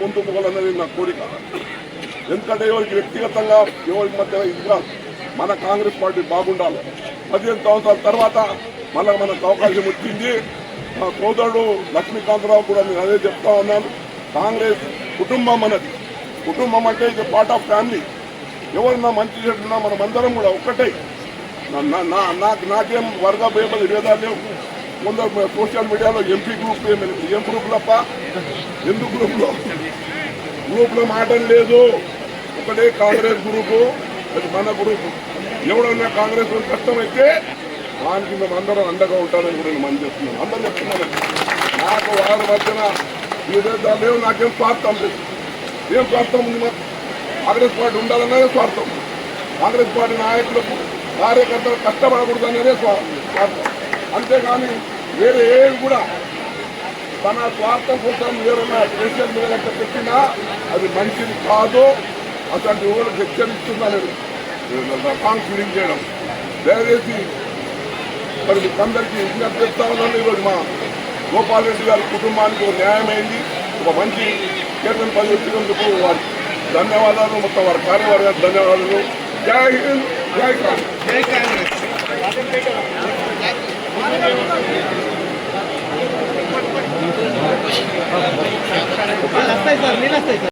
ముందుకు పోవాలన్నది నా కోరిక. ఎందుకంటే ఎవరికి వ్యక్తిగతంగా ఎవరికి మధ్య ఇది కాదు. మన కాంగ్రెస్ పార్టీ బాగుండాలి. 15 సంవత్సరాల తర్వాత మళ్ళీ మనకు అవకాశం వచ్చింది. మా సోదరుడు లక్ష్మీకాంతరావు కూడా నేను అదే చెప్తా ఉన్నాను. కాంగ్రెస్ కుటుంబం అన్నది, కుటుంబం అంటే ఇది పార్ట్ ఆఫ్ ఫ్యామిలీ. ఎవరన్నా మంచి చెడున్నా మనమందరం కూడా ఒక్కటే. నాకేం వర్గ భేదాలు లేవు. కొందరు సోషల్ మీడియాలో ఎంపీ గ్రూప్ ఏం గ్రూప్ తప్ప ఎందుకు గ్రూప్లో మాటలు లేదు. ఒకటే కాంగ్రెస్ గ్రూపు, అది మన గ్రూపు. ఎవడన్నా కాంగ్రెస్ కష్టమైతే దానికి మేము అందరం అండగా ఉంటామని కూడా నేను మనం చెప్తున్నాను. అందరూ చెప్తున్నాను. నాకు వారి మధ్యన విభేదాలు లేవు. నాకేం స్వార్థం లేదు. ఏం స్వార్థం ఉంది? మాకు కాంగ్రెస్ పార్టీ ఉండాలన్నదే స్వార్థం. కాంగ్రెస్ పార్టీ నాయకులకు కార్యకర్తలు కష్టపడకూడదు అనేదే స్వార్థం. అంతేగాని వేరే ఏవి కూడా తన స్వార్థం కోసం ఎవరైనా సోషల్ మీడియా పెట్టినా అది మంచిది కాదు. అటువంటి ఎవరు హెచ్చరిస్తున్నా నేను సాంగ్ ఫీలింగ్ చేయడం దయచేసి మరి అందరికీ విజ్ఞప్తి చేస్తా ఉన్నాను. ఈరోజు మా గోపాల్ రెడ్డి గారి కుటుంబానికి ఒక న్యాయమైంది, ఒక మంచి కేంద్రం పదవి వచ్చినందుకు వారికి ధన్యవాదాలు. మొత్తం వారి కార్యవర్గానికి ధన్యవాదాలు. జై హింద్, జై కాంగ్రెస్.